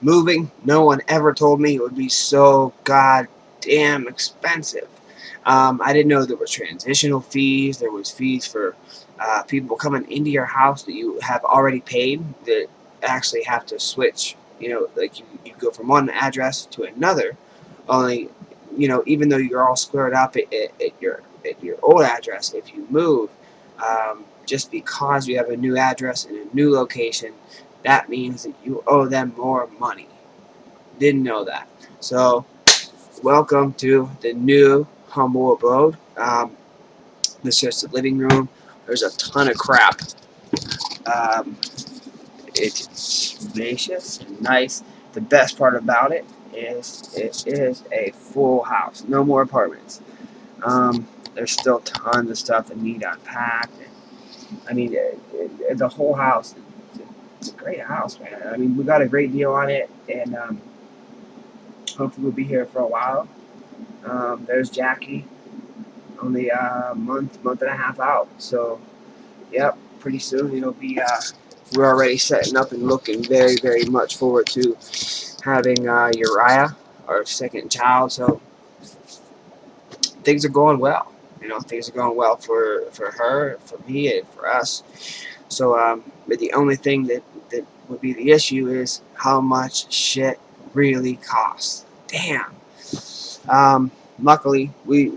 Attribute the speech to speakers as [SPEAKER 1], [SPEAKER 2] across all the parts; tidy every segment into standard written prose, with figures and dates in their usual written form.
[SPEAKER 1] Moving, no one ever told me it would be so goddamn expensive. I didn't know there was transitional fees. There was fees for people coming into your house that you have already paid that actually have to switch. Like you go from one address to another. Only, even though you're all squared up at your old address, if you move, just because you have a new address and a new location, that means that you owe them more money. Didn't know that. So, welcome to the new humble abode. This is just the living room. There's a ton of crap. Um, it's spacious and nice. The best part about it is a full house. No more apartments. There's still tons of stuff that need unpacked. I mean, the whole house. It's a great house, man. I mean, we got a great deal on it, and hopefully we'll be here for a while. There's Jackie, only a month and a half out. So, yep, pretty soon it'll be. We're already setting up and looking very, very much forward to having Uriah, our second child. So things are going well. Things are going well for her, for me, and for us. So, but the only thing that would be the issue is how much shit really costs. Damn. Luckily, we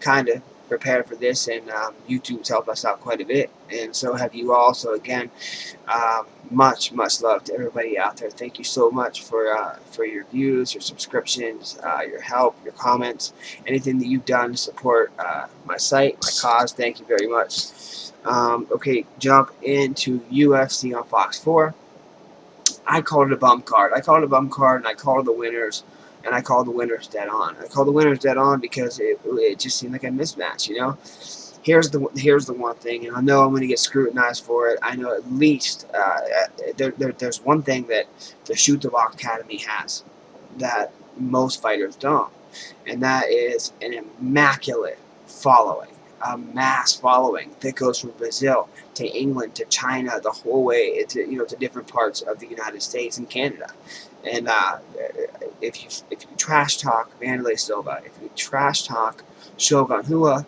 [SPEAKER 1] kind of prepared for this, and YouTube's helped us out quite a bit, and so have you all. So again, much love to everybody out there. Thank you so much for your views, your subscriptions, your help, your comments, anything that you've done to support my site, my cause. Thank you very much. Okay, jump into UFC on Fox 4. I called it a bum card. I called it a bum card, and I called the winners, and I called the winners dead on. I called the winners dead on because it just seemed like a mismatch. Here's the one thing, and I know I'm going to get scrutinized for it. I know at least there's one thing that the Shoot the Box Academy has that most fighters don't, and that is an immaculate following, a mass following that goes from Brazil to England to China, the whole way to different parts of the United States and Canada. And if you trash talk Mandalay Silva, if you trash talk Shogun, who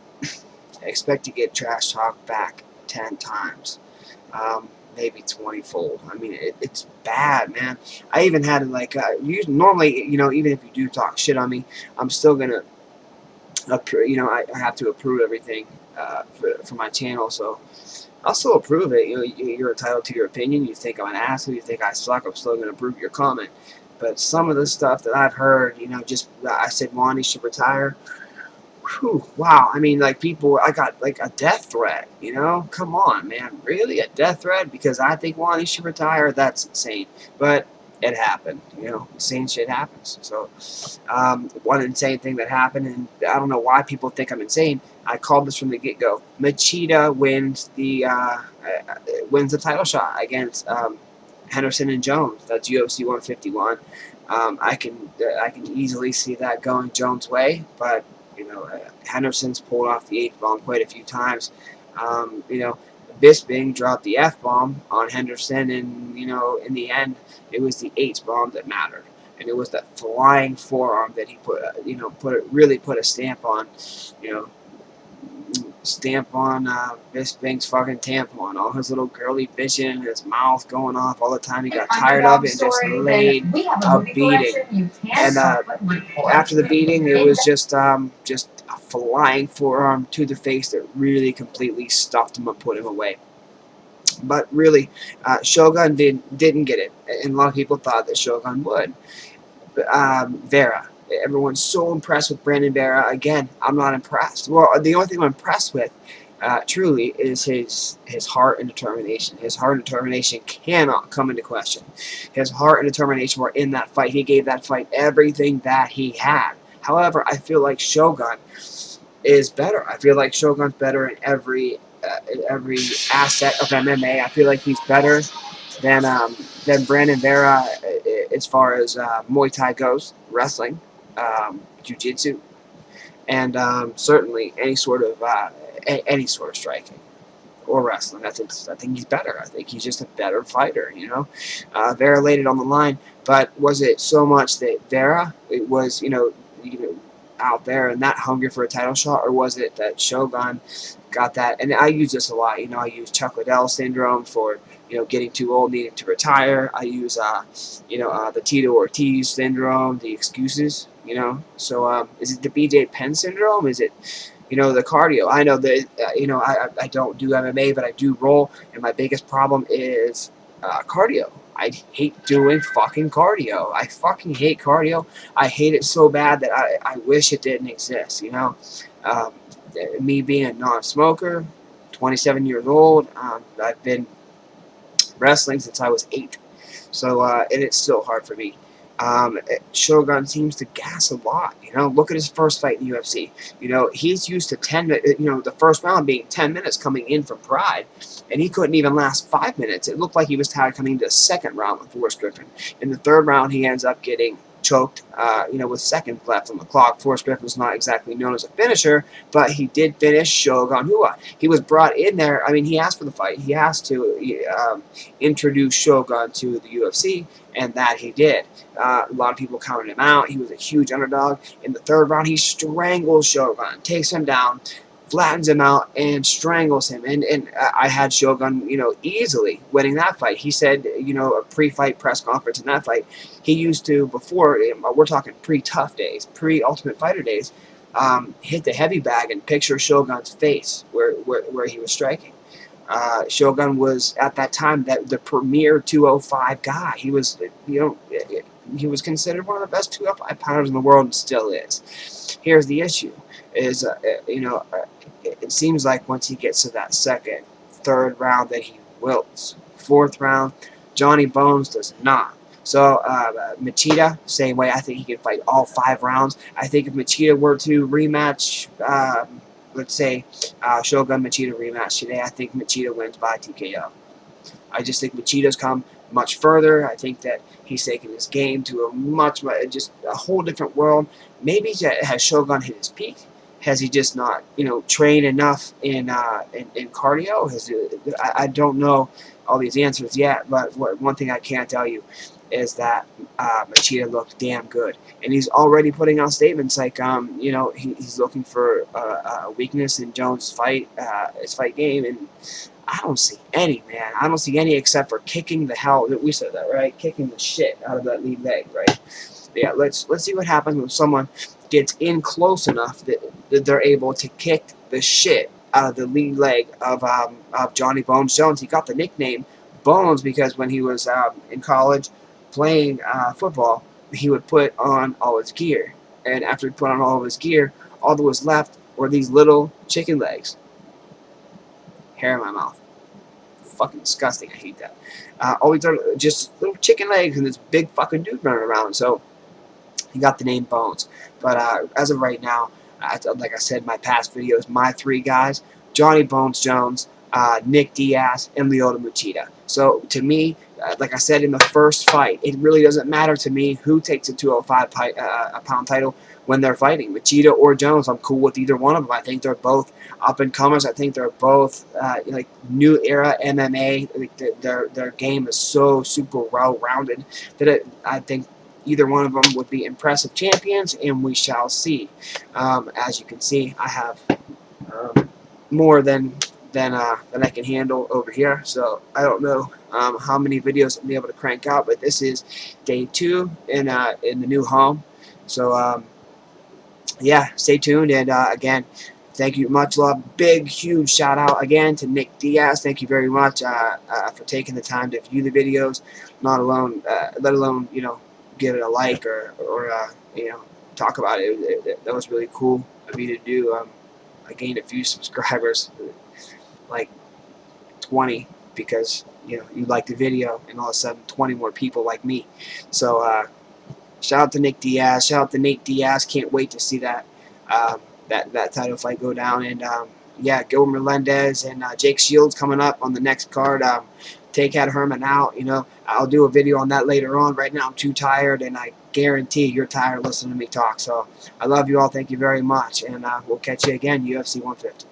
[SPEAKER 1] expect to get trash talk back 10 times, maybe 20-fold. I mean, it's bad, man. I even had normally, even if you do talk shit on me, I'm still gonna I have to approve everything for my channel, so I'll still approve it. You're entitled to your opinion. You think I'm an asshole, you think I suck, I'm still gonna approve your comment. But some of the stuff that I've heard, I said Wani should retire. Whew, wow. I mean, I got like a death threat, Come on, man. Really? A death threat? Because I think Wani should retire? That's insane. But it happened, Insane shit happens. So, one insane thing that happened, and I don't know why people think I'm insane. I called this from the get-go. Machida wins the title shot against Henderson and Jones. That's UFC 151. I can easily see that going Jones' way, but Henderson's pulled off the H-bomb quite a few times. Bisping dropped the F-bomb on Henderson, and in the end, it was the H-bomb that mattered, and it was that flying forearm that he really put a stamp on, Bisping's fucking tampon. All his little girly bitching and his mouth going off all the time. He got tired of it and just laid a beating. And after the beating, it was just a flying forearm to the face that really completely stuffed him and put him away. But really, Shogun didn't get it, and a lot of people thought that Shogun would. Vera. Everyone's so impressed with Brandon Vera. Again, I'm not impressed. Well, the only thing I'm impressed with, truly, is his heart and determination. His heart and determination cannot come into question. His heart and determination were in that fight. He gave that fight everything that he had. However, I feel like Shogun is better. I feel like Shogun's better in every asset of MMA. I feel like he's better than Brandon Vera as far as Muay Thai goes, wrestling, Jiu-Jitsu, and certainly any sort of striking. or wrestling. I think he's better. I think he's just a better fighter. Vera laid it on the line, but was it so much that Vera it was out there and that hungry for a title shot, or was it that Shogun got that? And I use this a lot. I use Chuck Liddell syndrome for getting too old, needing to retire. I use the Tito Ortiz syndrome, the excuses. So is it the BJ Penn syndrome? Is it the cardio? I know that I don't do MMA, but I do roll, and my biggest problem is cardio. I hate doing fucking cardio. I fucking hate cardio. I hate it so bad that I wish it didn't exist. Me being a non-smoker, 27 years old, I've been wrestling since I was 8. So, and it's still hard for me. Shogun seems to gas a lot. Look at his first fight in the UFC. He's used to 10 minutes, the first round being 10 minutes coming in from Pride, and he couldn't even last 5 minutes. It looked like he was tired coming into the second round with Forrest Griffin. In the third round, he ends up getting choked, with seconds left on the clock. Forrest Griffin was not exactly known as a finisher, but he did finish Shogun Rua. He was brought in there. I mean, he asked for the fight. He asked to introduce Shogun to the UFC, and that he did. A lot of people counted him out. He was a huge underdog. In the third round, he strangles Shogun, takes him down, flattens him out, and strangles him. And I had Shogun, easily winning that fight. He said, a pre-fight press conference in that fight, he used to, before, we're talking pre-Tough days, pre-Ultimate Fighter days, hit the heavy bag and picture Shogun's face where he was striking. Shogun was, at that time, the premier 205 guy. He was, he was considered one of the best 205 pounders in the world and still is. Here's the issue, is, it seems like once he gets to that second, third round that he wilts. Fourth round, Johnny Bones does not. So Machida, same way. I think he can fight all 5 rounds. I think if Machida were to rematch, let's say Shogun Machida rematch today, I think Machida wins by TKO. I just think Machida's come much further. I think that he's taken his game to a just a whole different world. Maybe has Shogun hit his peak? Has he just not, trained enough in cardio? I don't know all these answers yet, but one thing I can tell you is that Machida looked damn good, and he's already putting out statements like, he's looking for a weakness in Jones' his fight game, and I don't see any, man. I don't see any except for kicking the hell. We said that, right? Kicking the shit out of that lead leg, right? But yeah, let's see what happens when someone gets in close enough that they're able to kick the shit out of the lead leg of Johnny Bones Jones. He got the nickname Bones because when he was in college playing football, he would put on all his gear. And after he put on all of his gear, all that was left were these little chicken legs. Hair in my mouth. Fucking disgusting. I hate that. All these are just little chicken legs and this big fucking dude running around. So he got the name Bones. But as of right now, like I said in my past videos, my 3 guys, Johnny Bones Jones, Nick Diaz, and Lyoto Machida. So to me, like I said in the first fight, it really doesn't matter to me who takes a 205 pound title when they're fighting. Machida or Jones, I'm cool with either one of them. I think they're both up-and-comers. I think they're both like new era MMA. Like their game is so super well-rounded that I think either one of them would be impressive champions, and we shall see. As you can see, I have more than I can handle over here, so I don't know how many videos I'll be able to crank out, but this is day 2 in the new home. So yeah, stay tuned, and again, thank you, much love, big huge shout out again to Nick Diaz. Thank you very much for taking the time to view the videos, let alone give it a like or talk about it. That was really cool of me to do. I gained a few subscribers, like 20, because you liked the video, and all of a sudden 20 more people like me. So shout out to Nick Diaz, shout out to Nate Diaz. Can't wait to see that that title fight go down. And yeah, Gilbert Melendez and Jake Shields coming up on the next card. Take Cat Herman out. I'll do a video on that later on. Right now I'm too tired, and I guarantee you're tired listening to me talk. So I love you all. Thank you very much, and we'll catch you again, UFC 150.